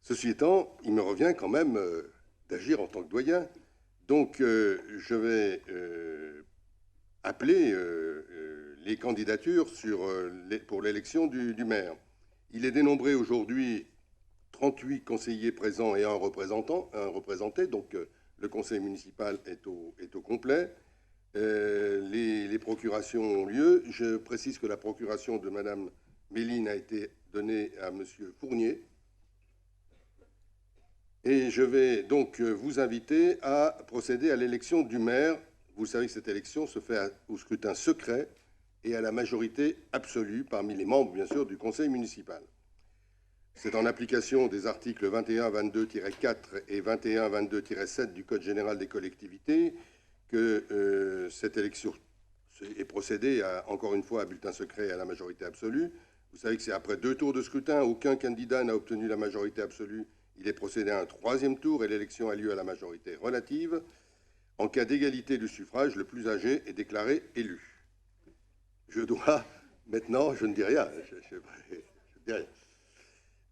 Ceci étant, il me revient quand même d'agir en tant que doyen. Donc, je vais appeler les candidatures pour l'élection du maire. Il est dénombré aujourd'hui 38 conseillers présents et un représenté, donc le conseil municipal est au complet. Les procurations ont lieu. Je précise que la procuration de Mme Méline a été donnée à M. Fournier. Et je vais donc vous inviter à procéder à l'élection du maire. Vous savez que cette élection se fait au scrutin secret et à la majorité absolue parmi les membres, bien sûr, du conseil municipal. C'est en application des articles 21-22-4 et 21-22-7 du Code général des collectivités que cette élection est procédée, encore une fois, à bulletin secret et à la majorité absolue. Vous savez que c'est après 2 tours de scrutin. Aucun candidat n'a obtenu la majorité absolue. Il est procédé à un 3e tour et l'élection a lieu à la majorité relative. En cas d'égalité du suffrage, le plus âgé est déclaré élu. Je dois maintenant, je ne dis rien,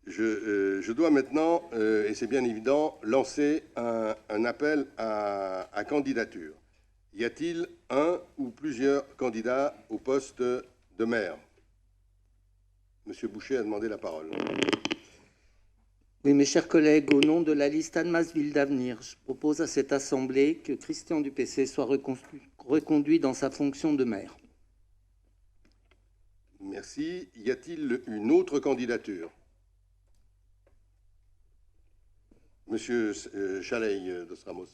je dois maintenant, et c'est bien évident, lancer un appel à candidature. Y a-t-il un ou plusieurs candidats au poste de maire? Monsieur Boucher a demandé la parole. Oui, mes chers collègues, au nom de la liste Annemasse Ville d'Avenir, je propose à cette Assemblée que Christian Dupessé soit reconduit dans sa fonction de maire. Merci. Y a-t-il une autre candidature? Monsieur Chaleil de Stramos.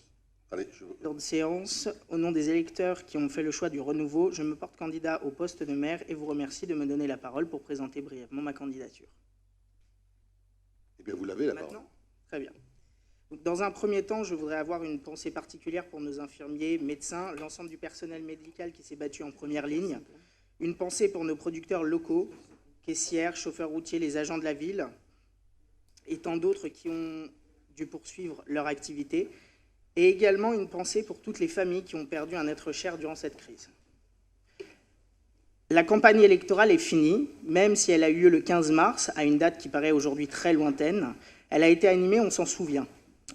Allez, Lors de séance, au nom des électeurs qui ont fait le choix du renouveau, je me porte candidat au poste de maire et vous remercie de me donner la parole pour présenter brièvement ma candidature. Eh bien, vous l'avez la parole. Très bien. Donc, dans un premier temps, je voudrais avoir une pensée particulière pour nos infirmiers, médecins, l'ensemble du personnel médical qui s'est battu en première ligne. Une pensée pour nos producteurs locaux, caissières, chauffeurs routiers, les agents de la ville et tant d'autres qui ont dû poursuivre leur activité. Et également une pensée pour toutes les familles qui ont perdu un être cher durant cette crise. La campagne électorale est finie, même si elle a eu lieu le 15 mars, à une date qui paraît aujourd'hui très lointaine. Elle a été animée, on s'en souvient.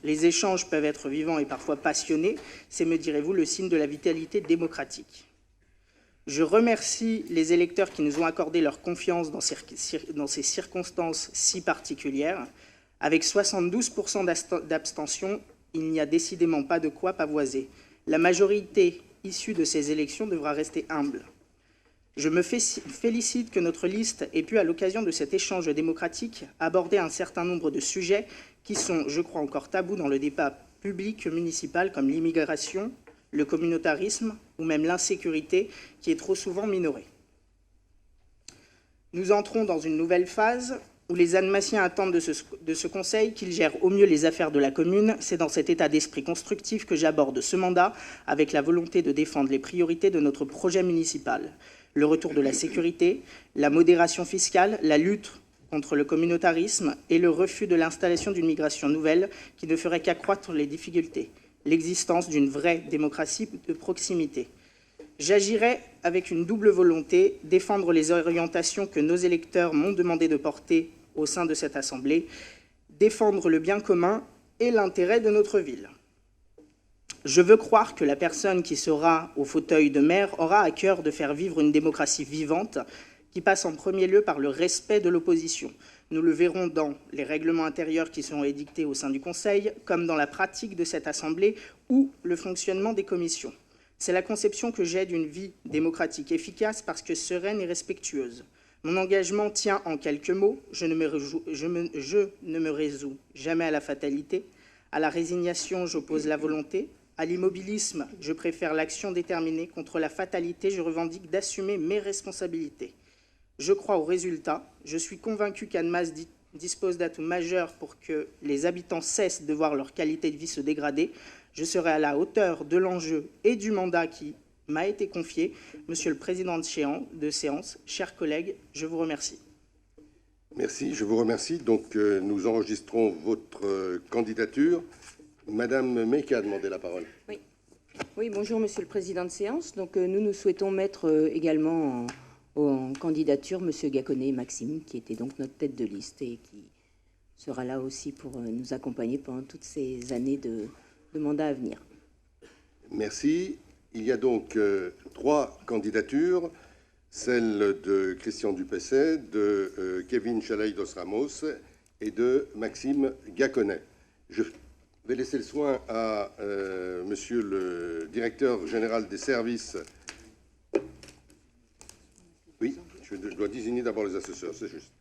Les échanges peuvent être vivants et parfois passionnés, c'est, me direz-vous, le signe de la vitalité démocratique. Je remercie les électeurs qui nous ont accordé leur confiance dans ces circonstances si particulières. Avec 72% d'abstention, il n'y a décidément pas de quoi pavoiser. La majorité issue de ces élections devra rester humble. Je me félicite que notre liste ait pu, à l'occasion de cet échange démocratique, aborder un certain nombre de sujets qui sont, je crois, encore tabous dans le débat public municipal, comme l'immigration, le communautarisme ou même l'insécurité, qui est trop souvent minorée. Nous entrons dans une nouvelle phase où les Annemassiens attendent de ce Conseil qu'il gère au mieux les affaires de la commune. C'est dans cet état d'esprit constructif que j'aborde ce mandat, avec la volonté de défendre les priorités de notre projet municipal. Le retour de la sécurité, la modération fiscale, la lutte contre le communautarisme et le refus de l'installation d'une migration nouvelle qui ne ferait qu'accroître les difficultés. L'existence d'une vraie démocratie de proximité. J'agirai avec une double volonté, défendre les orientations que nos électeurs m'ont demandé de porter au sein de cette Assemblée, défendre le bien commun et l'intérêt de notre ville. Je veux croire que la personne qui sera au fauteuil de maire aura à cœur de faire vivre une démocratie vivante qui passe en premier lieu par le respect de l'opposition. Nous le verrons dans les règlements intérieurs qui seront édictés au sein du Conseil, comme dans la pratique de cette Assemblée ou le fonctionnement des commissions. C'est la conception que j'ai d'une vie démocratique efficace parce que sereine et respectueuse. Mon engagement tient en quelques mots. Je ne me résous jamais à la fatalité. À la résignation, j'oppose la volonté. À l'immobilisme, je préfère l'action déterminée. Contre la fatalité, je revendique d'assumer mes responsabilités. Je crois aux résultats. Je suis convaincu qu'Annemasse dispose d'atouts majeurs pour que les habitants cessent de voir leur qualité de vie se dégrader. Je serai à la hauteur de l'enjeu et du mandat qui m'a été confié. Monsieur le Président de séance, chers collègues, je vous remercie. Merci, je vous remercie. Donc, nous enregistrons votre candidature. Madame Meika a demandé la parole. Oui, bonjour Monsieur le Président de séance. Donc, nous souhaitons mettre également en candidature Monsieur Gaconnet et Maxime, qui était donc notre tête de liste et qui sera là aussi pour nous accompagner pendant toutes ces années de mandat à venir. Merci. Il y a donc 3 candidatures, celle de Christian Dupessay, de Kevin Chalaï-Dos-Ramos et de Maxime Gaconnet. Je vais laisser le soin à monsieur le directeur général des services. Oui, je dois désigner d'abord les assesseurs, c'est juste.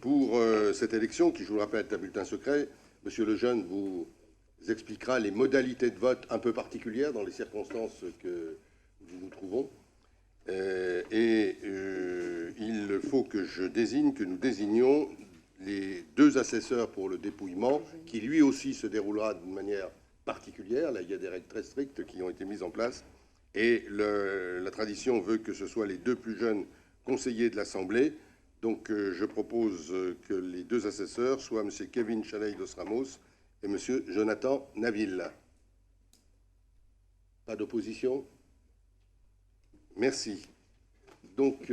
Pour cette élection, qui, je vous le rappelle, est un bulletin secret, monsieur Lejeune vous expliquera les modalités de vote un peu particulières dans les circonstances que nous nous trouvons. Il faut que nous désignions les 2 assesseurs pour le dépouillement, qui lui aussi se déroulera d'une manière particulière. Là, il y a des règles très strictes qui ont été mises en place. Et la tradition veut que ce soit les 2 plus jeunes conseillers de l'Assemblée. Donc, je propose que les 2 assesseurs soient M. Kevin Chalaï-Dos-Ramos et M. Jonathan Naville. Pas d'opposition? Merci. Donc,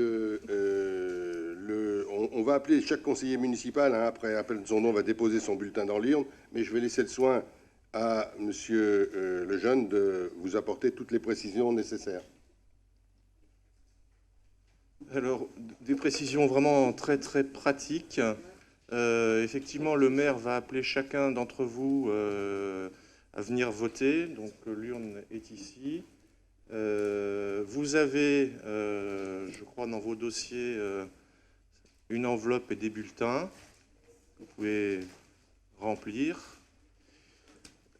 on va appeler chaque conseiller municipal, hein, après appel de son nom, va déposer son bulletin dans l'urne, mais je vais laisser le soin à M. Lejeune de vous apporter toutes les précisions nécessaires. Alors, des précisions vraiment très très pratiques. Effectivement, le maire va appeler chacun d'entre vous à venir voter. Donc, l'urne est ici. Vous avez, je crois, dans vos dossiers, une enveloppe et des bulletins que vous pouvez remplir.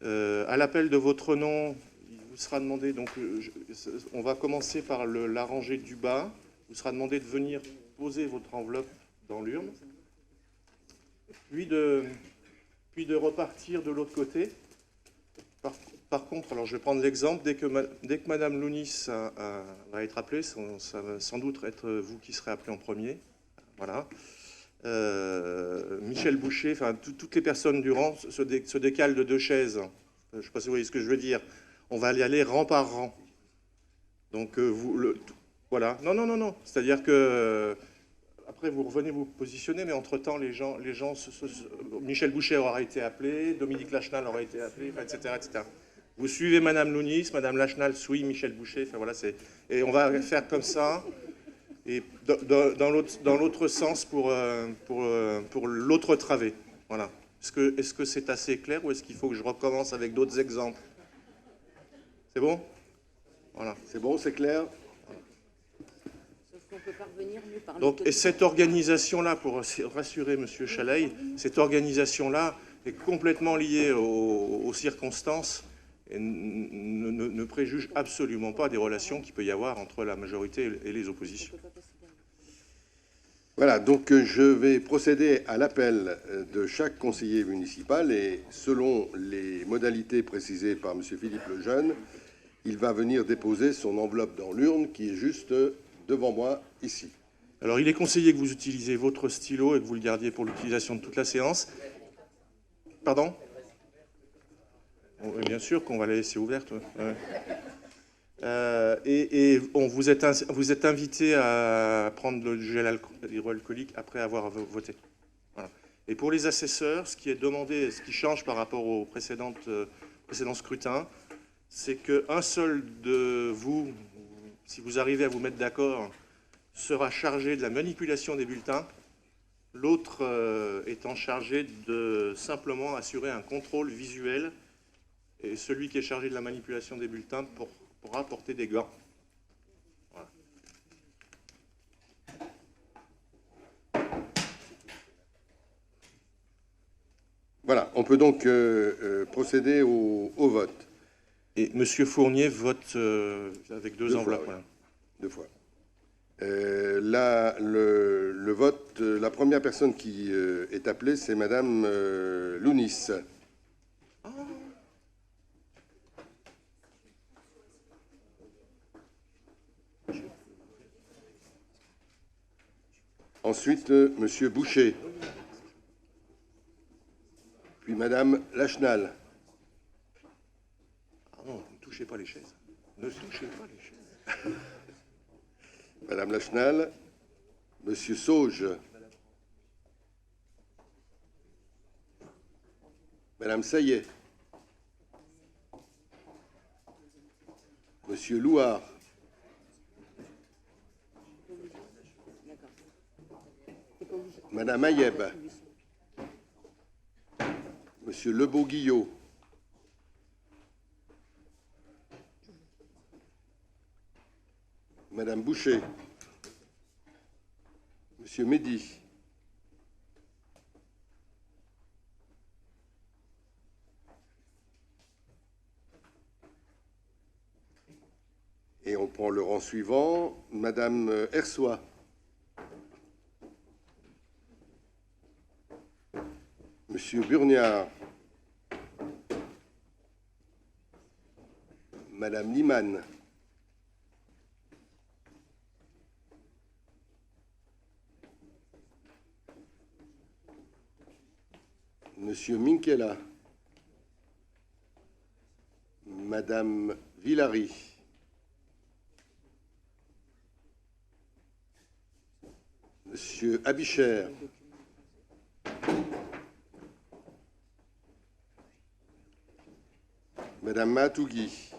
À l'appel de votre nom, il vous sera demandé, donc on va commencer par la rangée du bas. Il vous sera demandé de venir poser votre enveloppe dans l'urne, puis de repartir de l'autre côté. Par contre, alors je vais prendre l'exemple, dès que Madame Lounis va être appelée, ça va sans doute être vous qui serez appelé en premier. Voilà. Michel Boucher, enfin toutes les personnes du rang se décalent de 2 chaises. Je ne sais pas si vous voyez ce que je veux dire. On va y aller rang par rang. Donc voilà. Non. C'est-à-dire que après vous revenez vous positionner, mais entre-temps les gens Michel Boucher aura été appelé, Dominique Lachenal aura été appelé, etc., etc. Vous suivez Madame Lounis, Madame Lachenal suit Michel Boucher. Enfin voilà, et on va faire comme ça. Et dans l'autre sens pour l'autre travée. Voilà. Est-ce que c'est assez clair ou est-ce qu'il faut que je recommence avec d'autres exemples? C'est bon? Voilà. C'est bon, c'est clair? Sauf qu'on peut pas revenir mieux par Donc, et cette organisation-là, pour rassurer M. Chalaï, cette organisation-là est complètement liée aux circonstances et ne préjuge absolument pas des relations qu'il peut y avoir entre la majorité et les oppositions. Voilà, donc je vais procéder à l'appel de chaque conseiller municipal et selon les modalités précisées par M. Philippe Lejeune, il va venir déposer son enveloppe dans l'urne qui est juste devant moi ici. Alors, il est conseillé que vous utilisiez votre stylo et que vous le gardiez pour l'utilisation de toute la séance. Pardon? Bien sûr qu'on va la laisser ouverte. Ouais. Vous êtes invité à prendre le gel hydroalcoolique après avoir voté. Voilà. Et pour les assesseurs, ce qui est demandé, ce qui change par rapport aux précédents scrutins, c'est qu'un seul de vous, si vous arrivez à vous mettre d'accord, sera chargé de la manipulation des bulletins, l'autre étant chargé de simplement assurer un contrôle visuel, et celui qui est chargé de la manipulation des bulletins pourra porter des gants. Voilà. Voilà, on peut donc procéder au vote. Et M. Fournier vote avec deux enveloppes. Fois, oui. 2 fois. Là, le vote, la première personne qui est appelée, c'est Madame Lounis. Ah. Ensuite, Monsieur Boucher. Puis Madame Lachenal. Ah non, ne touchez pas les chaises. Ne touchez pas les chaises. Madame Lachenal. Monsieur Sauge. Madame Saillet. Monsieur Louard. Madame Ayeb. Monsieur Lebeau-Guillot. Madame Boucher. Monsieur Mehdi. Et on prend le rang suivant. Madame Ersoy. Monsieur Burniard. Madame Liman. Monsieur Minkela. Madame Villary. Monsieur Abicher. Madame Mahatougi.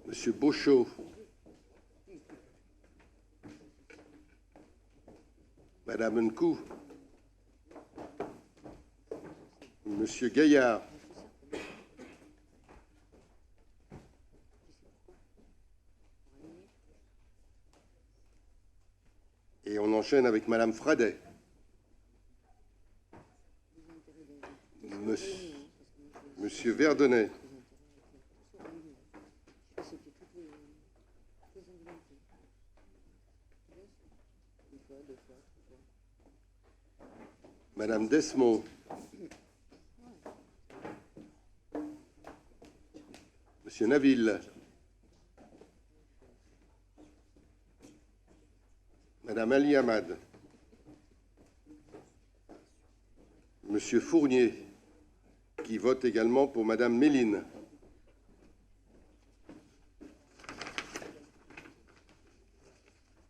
Monsieur Beauchot. Madame Nkou. Monsieur Gaillard. Et on enchaîne avec Madame Fradet. Monsieur Verdonnet. Madame Desmond. Monsieur Naville. Madame Ali Hamad. Monsieur Fournier, qui vote également pour Madame Méline.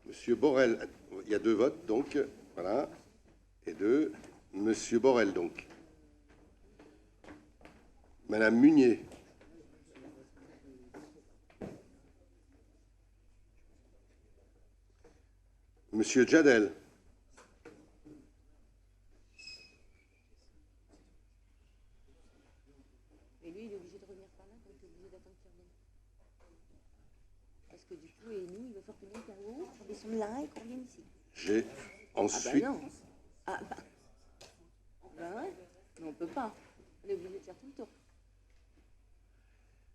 Monsieur Borrell, il y a 2 votes, donc, voilà, et 2. Monsieur Borrell, donc. Madame Munier. Monsieur Jadel. Et lui, il est obligé de revenir par là, donc il est obligé d'attendre qu'il revienne. Parce que du coup, et nous, il va falloir qu'on monte là-haut, qu'on descende là et qu'on revienne ici. J'ai ensuite... Ah bah non. Ah bah... Ben ouais, mais on peut pas. On est obligé de faire tout le tour.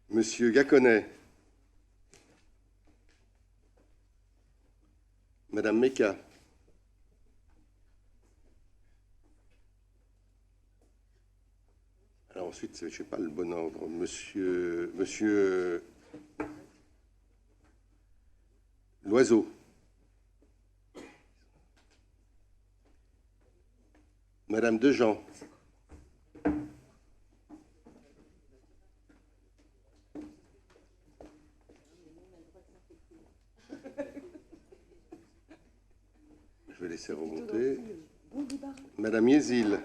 Monsieur Gacquonet. Madame Mecca. Alors ensuite, je ne sais pas le bon ordre. Monsieur Loiseau. Madame Dejean. Je vais laisser remonter. Madame Yézil.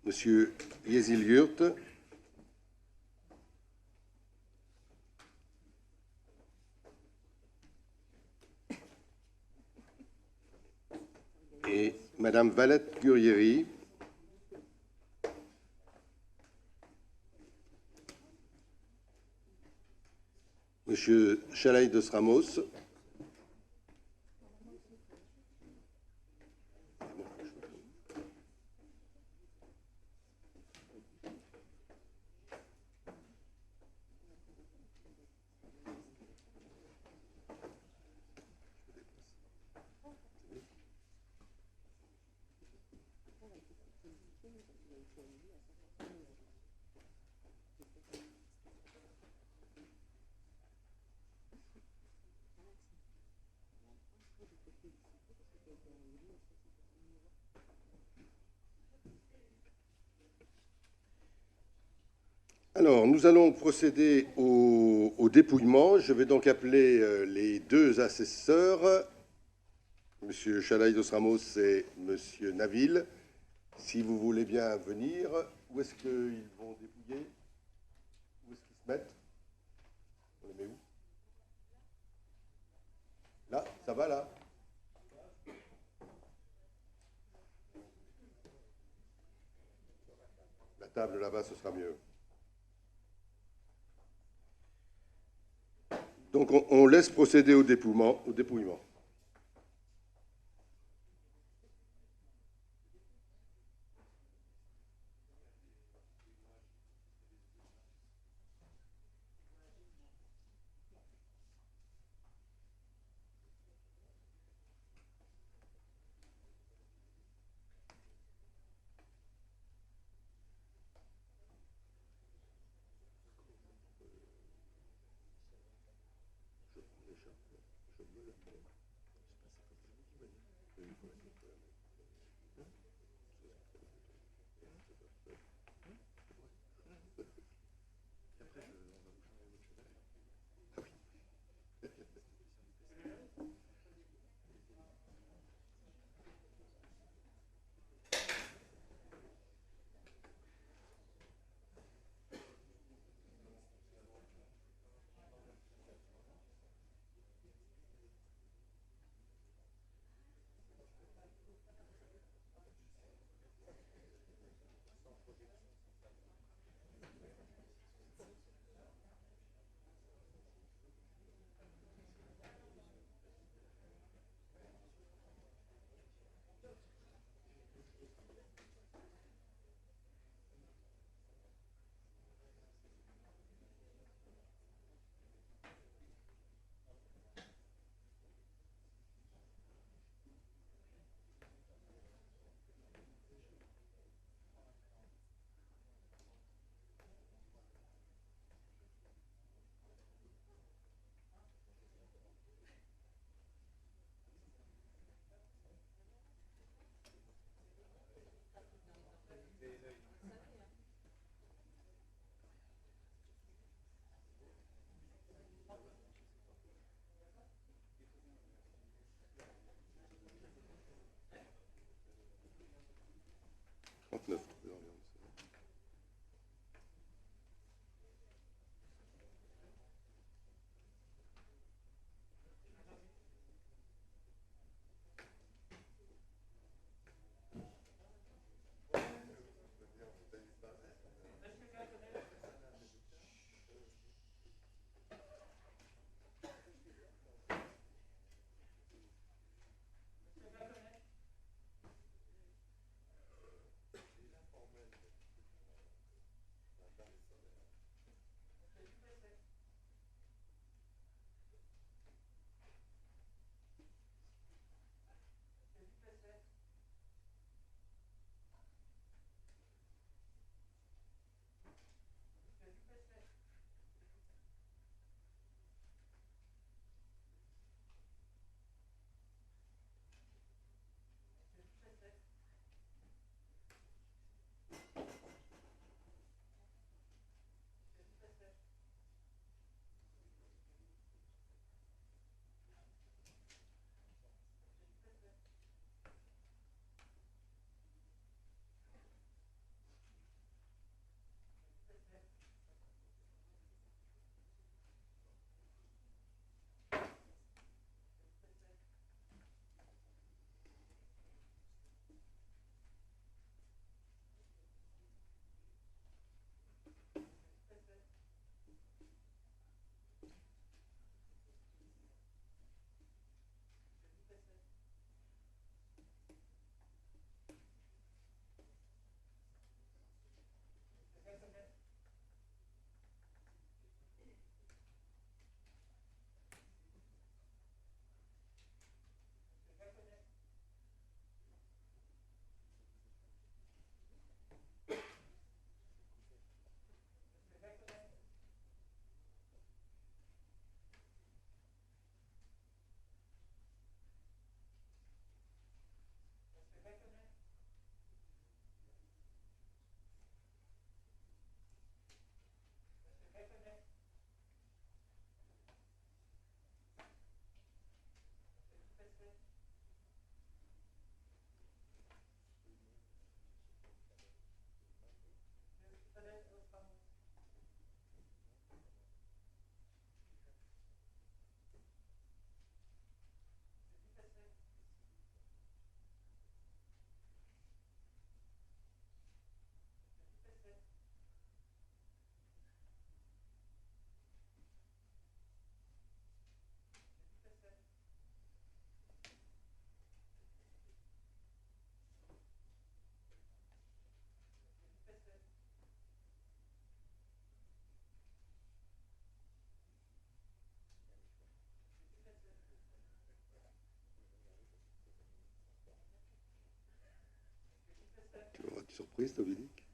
Monsieur Yézil-Yurt. Et Madame Valette-Gurieri. Monsieur Chalaï de Sramos. Alors, nous allons procéder au dépouillement. Je vais donc appeler les 2 assesseurs Monsieur Chalaïdos Ramos et Monsieur Naville. Si vous voulez bien venir, où est-ce qu'ils vont dépouiller? Où est-ce qu'ils se mettent? On les met où? Là, ça va là? La table là-bas, ce sera mieux. Donc on laisse procéder au dépouillement. Surprise, Dominique?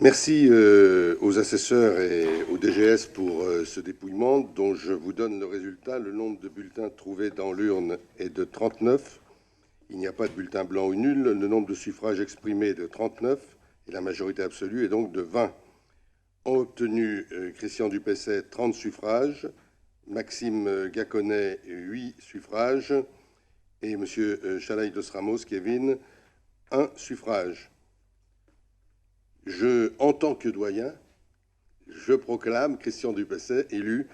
Merci aux assesseurs et au DGS pour ce dépouillement dont je vous donne le résultat. Le nombre de bulletins trouvés dans l'urne est de 39. Il n'y a pas de bulletin blanc ou nul. Le nombre de suffrages exprimés est de 39 et la majorité absolue est donc de 20. Ont obtenu Christian Dupessay 30 suffrages, Maxime Gaconnet 8 suffrages et M. Chalaï-Dos Ramos, Kevin, 1 suffrage. En tant que doyen, je proclame Christian Dupessay élu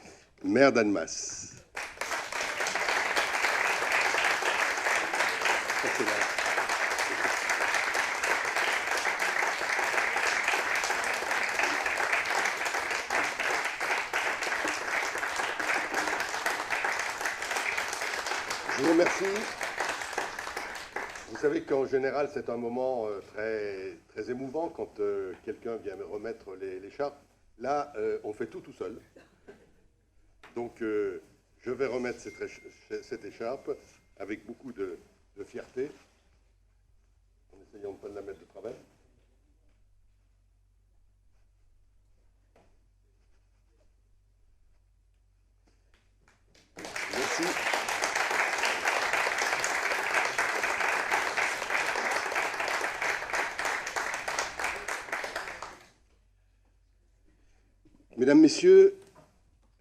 maire d'Annemasse. Je vous remercie. Vous savez qu'en général, c'est un moment très, très émouvant quand quelqu'un vient me remettre l'écharpe. Là, on fait tout seul. Donc, je vais remettre cette écharpe avec beaucoup de fierté, en essayant de ne pas la mettre de travers. Merci. Mesdames, Messieurs,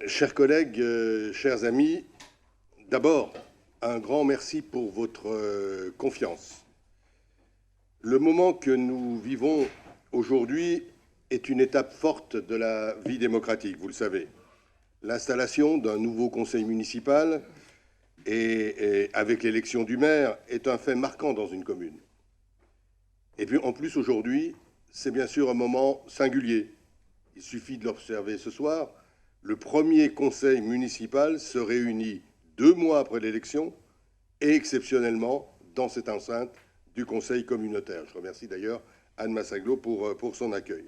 chers collègues, chers amis, d'abord, un grand merci pour votre confiance. Le moment que nous vivons aujourd'hui est une étape forte de la vie démocratique, vous le savez. L'installation d'un nouveau conseil municipal et avec l'élection du maire est un fait marquant dans une commune. Et puis en plus aujourd'hui, c'est bien sûr un moment singulier. Il suffit de l'observer ce soir. Le premier conseil municipal se réunit 2 mois après l'élection et exceptionnellement dans cette enceinte du conseil communautaire. Je remercie d'ailleurs Anne Massaglo pour son accueil.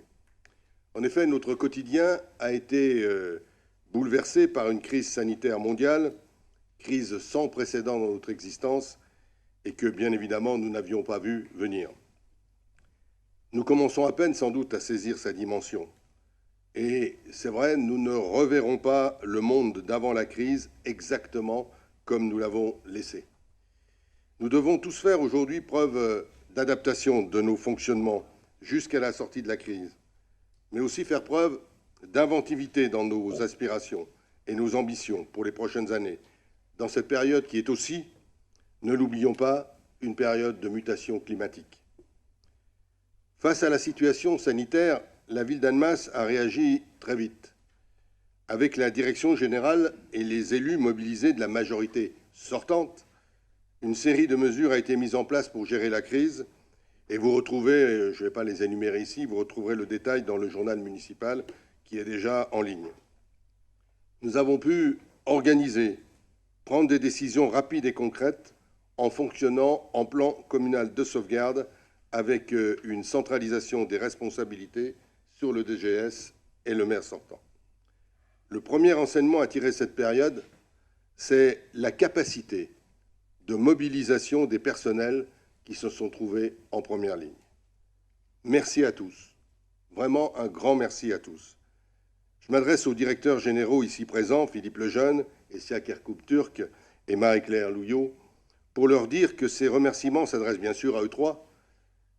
En effet, notre quotidien a été bouleversé par une crise sanitaire mondiale, crise sans précédent dans notre existence et que, bien évidemment, nous n'avions pas vu venir. Nous commençons à peine, sans doute, à saisir sa dimension. Et c'est vrai, nous ne reverrons pas le monde d'avant la crise exactement comme nous l'avons laissé. Nous devons tous faire aujourd'hui preuve d'adaptation de nos fonctionnements jusqu'à la sortie de la crise, mais aussi faire preuve d'inventivité dans nos aspirations et nos ambitions pour les prochaines années, dans cette période qui est aussi, ne l'oublions pas, une période de mutation climatique. Face à la situation sanitaire, la ville d'Annemasse a réagi très vite. Avec la direction générale et les élus mobilisés de la majorité sortante, une série de mesures a été mise en place pour gérer la crise. Et vous retrouvez, je ne vais pas les énumérer ici, vous retrouverez le détail dans le journal municipal qui est déjà en ligne. Nous avons pu organiser, prendre des décisions rapides et concrètes en fonctionnant en plan communal de sauvegarde avec une centralisation des responsabilités sur le DGS et le maire sortant. Le premier enseignement à tirer de cette période, c'est la capacité de mobilisation des personnels qui se sont trouvés en première ligne. Merci à tous. Vraiment un grand merci à tous. Je m'adresse aux directeurs généraux ici présents, Philippe Lejeune, Essia Kerkoup-Turc et Marie-Claire Louillot, pour leur dire que ces remerciements s'adressent bien sûr à eux trois,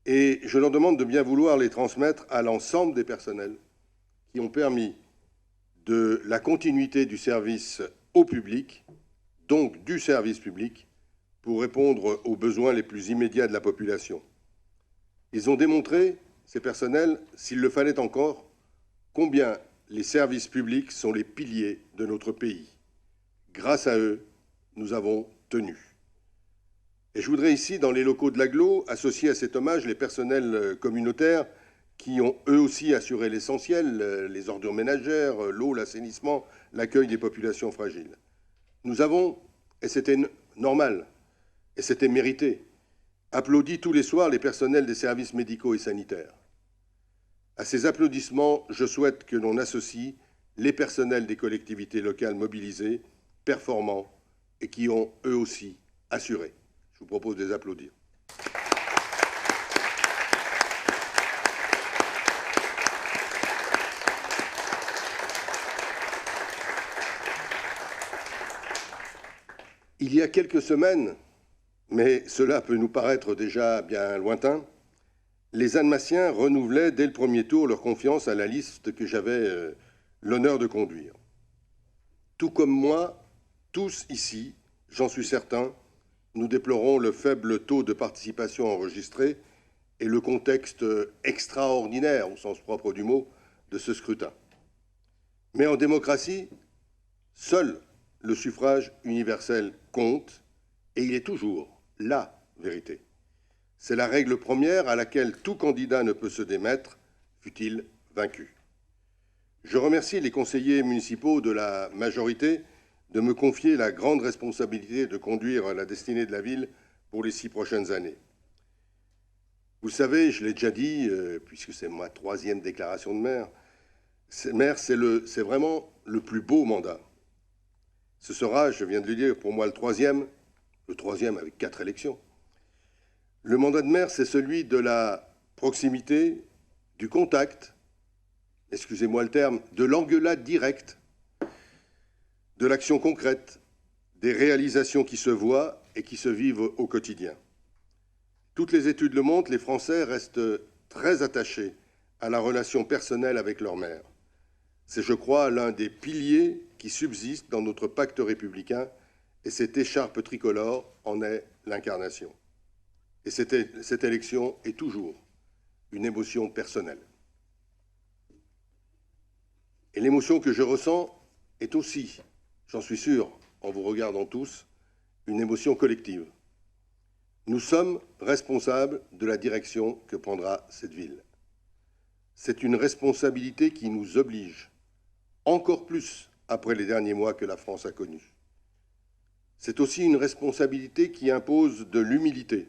et je leur demande de bien vouloir les transmettre à l'ensemble des personnels qui ont permis de la continuité du service au public, donc du service public, pour répondre aux besoins les plus immédiats de la population. Ils ont démontré, ces personnels, s'il le fallait encore, combien les services publics sont les piliers de notre pays. Grâce à eux, nous avons tenu. Et je voudrais ici, dans les locaux de l'Agglo, associer à cet hommage les personnels communautaires qui ont eux aussi assuré l'essentiel, les ordures ménagères, l'eau, l'assainissement, l'accueil des populations fragiles. Nous avons, et c'était normal, et c'était mérité, applaudi tous les soirs les personnels des services médicaux et sanitaires. À ces applaudissements, je souhaite que l'on associe les personnels des collectivités locales mobilisés, performants et qui ont eux aussi assuré. Je vous propose de les applaudir. Il y a quelques semaines, mais cela peut nous paraître déjà bien lointain, les Annemassiens renouvelaient dès le premier tour leur confiance à la liste que j'avais l'honneur de conduire. Tout comme moi, tous ici, j'en suis certain, nous déplorons le faible taux de participation enregistré et le contexte extraordinaire, au sens propre du mot, de ce scrutin. Mais en démocratie, seul le suffrage universel compte, et il est toujours la vérité. C'est la règle première à laquelle tout candidat ne peut se démettre, fût-il vaincu. Je remercie les conseillers municipaux de la majorité de me confier la grande responsabilité de conduire la destinée de la ville pour les 6 prochaines années. Vous savez, je l'ai déjà dit, puisque c'est ma 3e déclaration de maire, c'est vraiment le plus beau mandat. Ce sera, je viens de le dire, pour moi le 3e avec 4 élections. Le mandat de maire, c'est celui de la proximité, du contact, excusez-moi le terme, de l'engueulade directe, de l'action concrète, des réalisations qui se voient et qui se vivent au quotidien. Toutes les études le montrent, les Français restent très attachés à la relation personnelle avec leur maire. C'est, je crois, l'un des piliers qui subsistent dans notre pacte républicain, et cette écharpe tricolore en est l'incarnation. Et cette élection est toujours une émotion personnelle. Et l'émotion que je ressens est aussi, j'en suis sûr, en vous regardant tous, une émotion collective. Nous sommes responsables de la direction que prendra cette ville. C'est une responsabilité qui nous oblige, encore plus après les derniers mois que la France a connus. C'est aussi une responsabilité qui impose de l'humilité.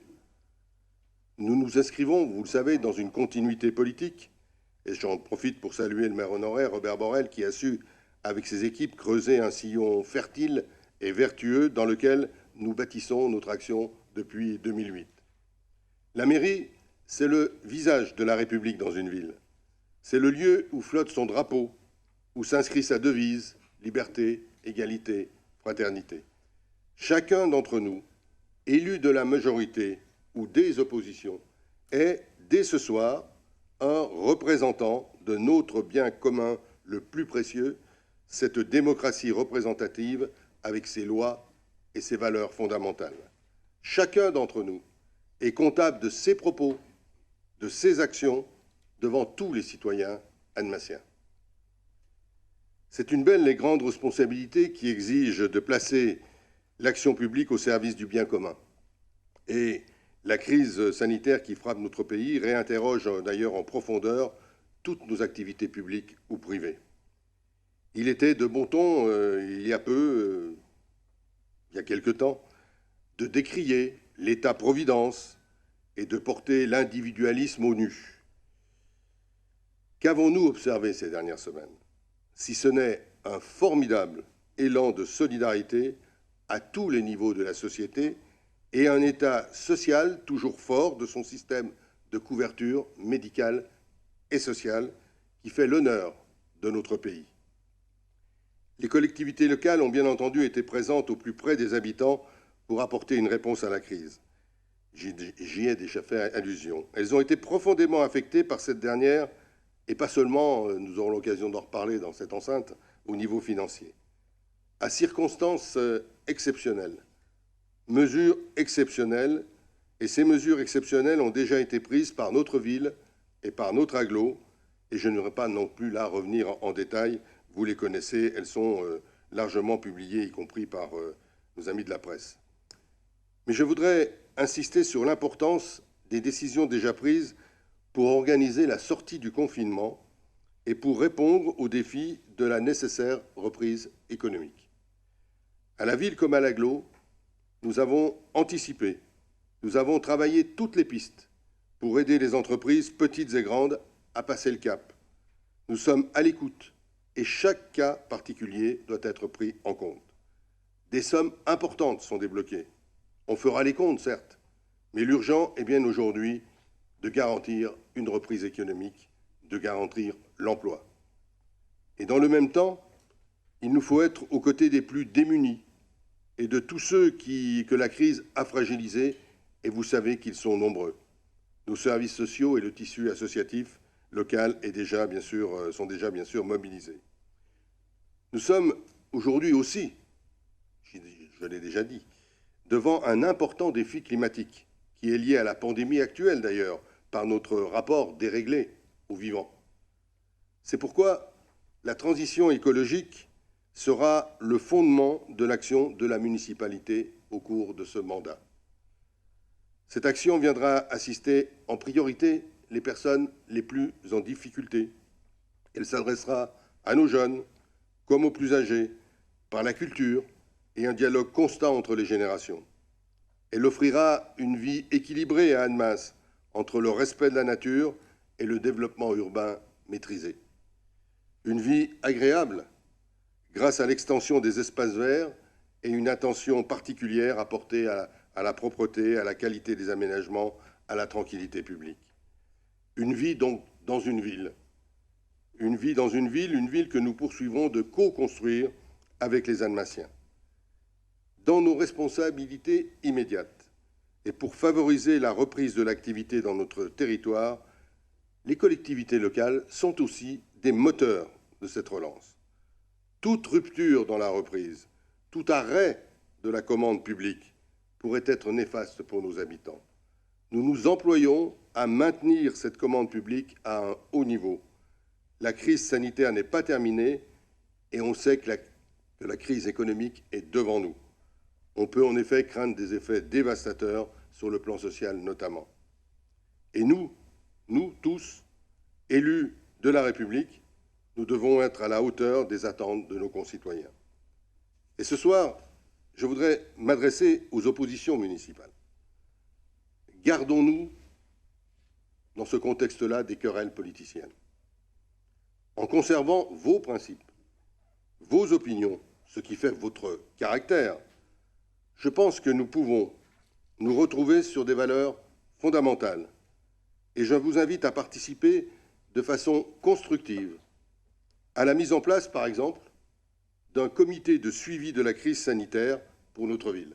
Nous nous inscrivons, vous le savez, dans une continuité politique, et j'en profite pour saluer le maire honoraire Robert Borrell qui a su, avec ses équipes, creuser un sillon fertile et vertueux dans lequel nous bâtissons notre action depuis 2008. La mairie, c'est le visage de la République dans une ville. C'est le lieu où flotte son drapeau, où s'inscrit sa devise, liberté, égalité, fraternité. Chacun d'entre nous, élu de la majorité ou des oppositions, est, dès ce soir, un représentant de notre bien commun le plus précieux, cette démocratie représentative avec ses lois et ses valeurs fondamentales. Chacun d'entre nous est comptable de ses propos, de ses actions devant tous les citoyens annemassiens. C'est une belle et grande responsabilité qui exige de placer l'action publique au service du bien commun. Et la crise sanitaire qui frappe notre pays réinterroge d'ailleurs en profondeur toutes nos activités publiques ou privées. Il était de bon ton, il y a quelque temps, de décrier l'État-providence et de porter l'individualisme au nu. Qu'avons-nous observé ces dernières semaines, si ce n'est un formidable élan de solidarité à tous les niveaux de la société et un État social toujours fort de son système de couverture médicale et sociale qui fait l'honneur de notre pays. Les collectivités locales ont bien entendu été présentes au plus près des habitants pour apporter une réponse à la crise. J'y ai déjà fait allusion. Elles ont été profondément affectées par cette dernière, et pas seulement, nous aurons l'occasion d'en reparler dans cette enceinte, au niveau financier. À circonstances exceptionnelles, mesures exceptionnelles, et ces mesures exceptionnelles ont déjà été prises par notre ville et par notre agglo, et je n'aurai pas non plus là revenir en détail, vous les connaissez, elles sont largement publiées, y compris par nos amis de la presse. Mais je voudrais insister sur l'importance des décisions déjà prises pour organiser la sortie du confinement et pour répondre aux défis de la nécessaire reprise économique. À la ville comme à l'agglo, nous avons anticipé, nous avons travaillé toutes les pistes pour aider les entreprises, petites et grandes, à passer le cap. Nous sommes à l'écoute et chaque cas particulier doit être pris en compte. Des sommes importantes sont débloquées. On fera les comptes, certes, mais l'urgent est bien aujourd'hui de garantir une reprise économique, de garantir l'emploi. Et dans le même temps, il nous faut être aux côtés des plus démunis et de tous ceux que la crise a fragilisés, et vous savez qu'ils sont nombreux. Nos services sociaux et le tissu associatif local sont déjà bien sûr mobilisés. Nous sommes aujourd'hui aussi, je l'ai déjà dit, devant un important défi climatique qui est lié à la pandémie actuelle d'ailleurs, par notre rapport déréglé au vivant. C'est pourquoi la transition écologique sera le fondement de l'action de la municipalité au cours de ce mandat. Cette action viendra assister en priorité les personnes les plus en difficulté. Elle s'adressera à nos jeunes comme aux plus âgés par la culture et un dialogue constant entre les générations. Elle offrira une vie équilibrée à Annemasse entre le respect de la nature et le développement urbain maîtrisé. Une vie agréable grâce à l'extension des espaces verts et une attention particulière apportée à la propreté, à la qualité des aménagements, à la tranquillité publique. Une vie donc dans une ville. Une ville que nous poursuivrons de co-construire avec les Annemassiens. Dans nos responsabilités immédiates, et pour favoriser la reprise de l'activité dans notre territoire, les collectivités locales sont aussi des moteurs de cette relance. Toute rupture dans la reprise, tout arrêt de la commande publique pourrait être néfaste pour nos habitants. Nous nous employons à maintenir cette commande publique à un haut niveau. La crise sanitaire n'est pas terminée et on sait que la crise économique est devant nous. On peut en effet craindre des effets dévastateurs sur le plan social notamment. Et nous tous, élus de la République, nous devons être à la hauteur des attentes de nos concitoyens. Et ce soir, je voudrais m'adresser aux oppositions municipales. Gardons-nous, dans ce contexte-là, des querelles politiciennes. En conservant vos principes, vos opinions, ce qui fait votre caractère, je pense que nous pouvons nous retrouver sur des valeurs fondamentales. Et je vous invite à participer de façon constructive à la mise en place, par exemple, d'un comité de suivi de la crise sanitaire pour notre ville.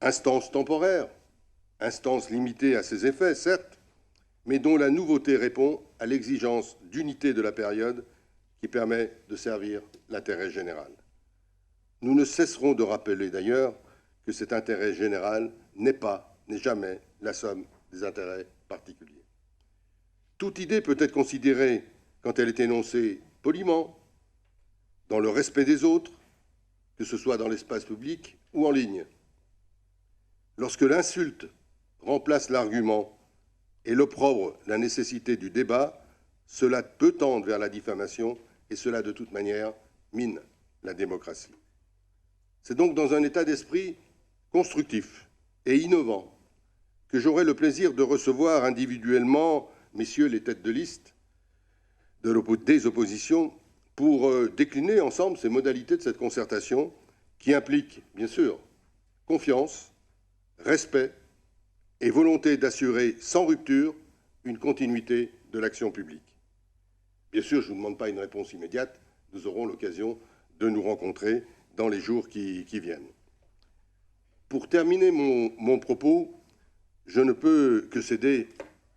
Instance temporaire, instance limitée à ses effets, certes, mais dont la nouveauté répond à l'exigence d'unité de la période qui permet de servir l'intérêt général. Nous ne cesserons de rappeler d'ailleurs que cet intérêt général n'est jamais la somme des intérêts particuliers. Toute idée peut être considérée, quand elle est énoncée poliment, dans le respect des autres, que ce soit dans l'espace public ou en ligne. Lorsque l'insulte remplace l'argument et l'opprobre la nécessité du débat, cela peut tendre vers la diffamation et cela, de toute manière, mine la démocratie. C'est donc dans un état d'esprit constructif et innovant que j'aurai le plaisir de recevoir individuellement, messieurs les têtes de liste des oppositions, pour décliner ensemble ces modalités de cette concertation qui impliquent, bien sûr, confiance, respect et volonté d'assurer sans rupture une continuité de l'action publique. Bien sûr, je ne vous demande pas une réponse immédiate, nous aurons l'occasion de nous rencontrer dans les jours qui viennent. Pour terminer mon propos, je ne peux que céder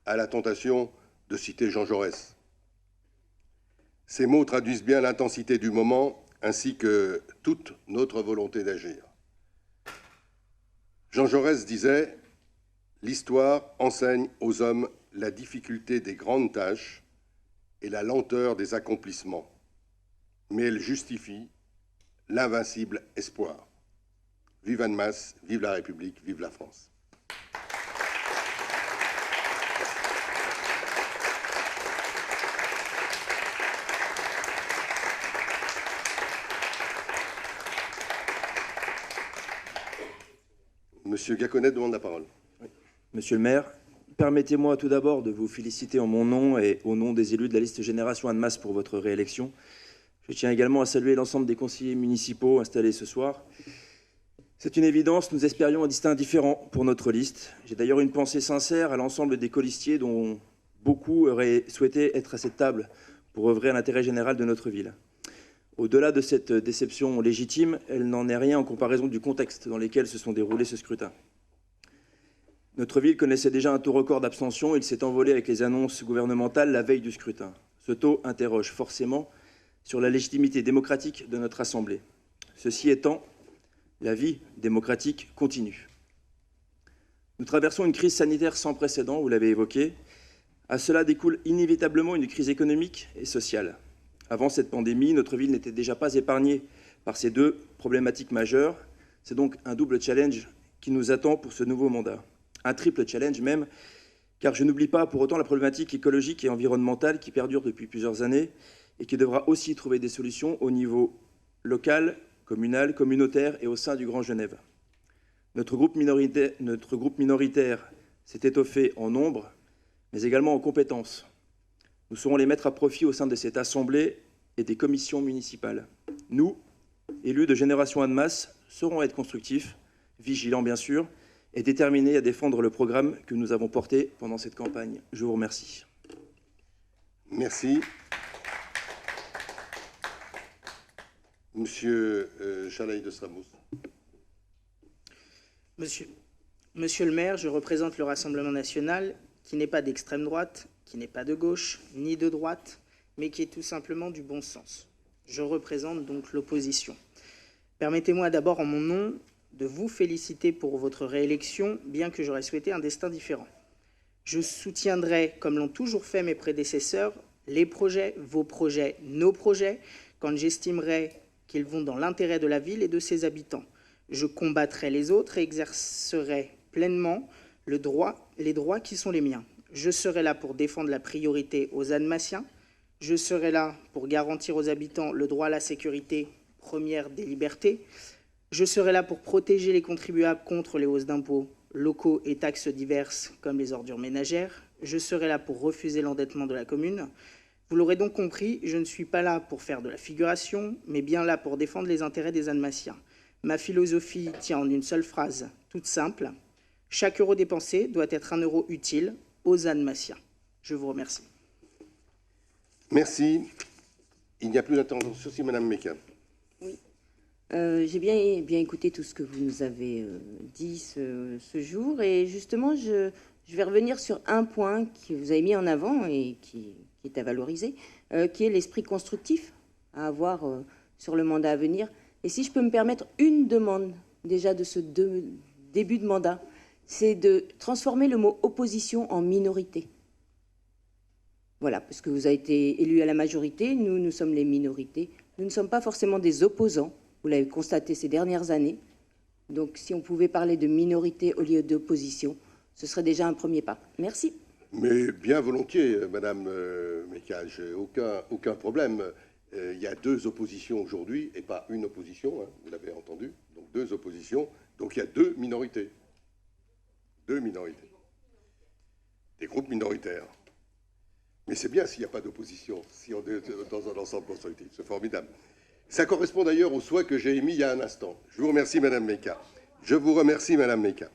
à la tentation de citer Jean Jaurès. Ces mots traduisent bien l'intensité du moment ainsi que toute notre volonté d'agir. Jean Jaurès disait « L'histoire enseigne aux hommes la difficulté des grandes tâches et la lenteur des accomplissements, mais elle justifie l'invincible espoir. Vive Annemasse, vive la République, vive la France. » Monsieur Gacquenette demande la parole. Oui. Monsieur le maire, permettez-moi tout d'abord de vous féliciter en mon nom et au nom des élus de la liste Génération Annemasse pour votre réélection. Je tiens également à saluer l'ensemble des conseillers municipaux installés ce soir. C'est une évidence, nous espérions un destin différent pour notre liste. J'ai d'ailleurs une pensée sincère à l'ensemble des colistiers dont beaucoup auraient souhaité être à cette table pour œuvrer à l'intérêt général de notre ville. Au-delà de cette déception légitime, elle n'en est rien en comparaison du contexte dans lequel se sont déroulés ce scrutin. Notre ville connaissait déjà un taux record d'abstention. Il s'est envolé avec les annonces gouvernementales la veille du scrutin. Ce taux interroge forcément sur la légitimité démocratique de notre Assemblée. Ceci étant, la vie démocratique continue. Nous traversons une crise sanitaire sans précédent, vous l'avez évoqué. À cela découle inévitablement une crise économique et sociale. Avant cette pandémie, notre ville n'était déjà pas épargnée par ces deux problématiques majeures. C'est donc un double challenge qui nous attend pour ce nouveau mandat. Un triple challenge même, car je n'oublie pas pour autant la problématique écologique et environnementale qui perdure depuis plusieurs années et qui devra aussi trouver des solutions au niveau local, communal, communautaire et au sein du Grand Genève. Notre groupe minoritaire s'est étoffé en nombre, mais également en compétences. Nous saurons les mettre à profit au sein de cette Assemblée et des commissions municipales. Nous, élus de Génération Annemasse, saurons être constructifs, vigilants bien sûr, et déterminés à défendre le programme que nous avons porté pendant cette campagne. Je vous remercie. Merci. Monsieur Chalaï de Stramous. Monsieur le maire, je représente le Rassemblement national qui n'est pas d'extrême droite, qui n'est pas de gauche ni de droite, mais qui est tout simplement du bon sens. Je représente donc l'opposition. Permettez-moi d'abord en mon nom de vous féliciter pour votre réélection, bien que j'aurais souhaité un destin différent. Je soutiendrai, comme l'ont toujours fait mes prédécesseurs, les projets, vos projets, nos projets, quand j'estimerai qu'ils vont dans l'intérêt de la ville et de ses habitants. Je combattrai les autres et exercerai pleinement les droits qui sont les miens. Je serai là pour défendre la priorité aux Annemassiens. Je serai là pour garantir aux habitants le droit à la sécurité, première des libertés. Je serai là pour protéger les contribuables contre les hausses d'impôts locaux et taxes diverses comme les ordures ménagères. Je serai là pour refuser l'endettement de la commune. Vous l'aurez donc compris, je ne suis pas là pour faire de la figuration, mais bien là pour défendre les intérêts des Annemassiens. Ma philosophie tient en une seule phrase, toute simple. Chaque euro dépensé doit être un euro utile aux Annemassiens. Je vous remercie. Merci. Il n'y a plus d'intervention. Si, Madame Mecca. Oui. J'ai bien écouté tout ce que vous nous avez dit ce jour. Et justement, je vais revenir sur un point que vous avez mis en avant et qui est à valoriser, qui est l'esprit constructif à avoir sur le mandat à venir. Et si je peux me permettre une demande déjà de ce début de mandat, c'est de transformer le mot opposition en minorité. Voilà, parce que vous avez été élu à la majorité, nous sommes les minorités. Nous ne sommes pas forcément des opposants, vous l'avez constaté ces dernières années. Donc si on pouvait parler de minorité au lieu d'opposition, ce serait déjà un premier pas. Merci. Mais bien volontiers, Madame Meka, j'ai aucun problème. Il y a 2 oppositions aujourd'hui, et pas une opposition, hein, vous l'avez entendu. Donc 2 oppositions, donc il y a 2 minorités. 2 minorités. Des groupes minoritaires. Mais c'est bien s'il n'y a pas d'opposition, si on est dans un ensemble constructif. C'est formidable. Ça correspond d'ailleurs au souhait que j'ai émis il y a un instant. Je vous remercie, Madame Meka. Je vous remercie, Madame Meka.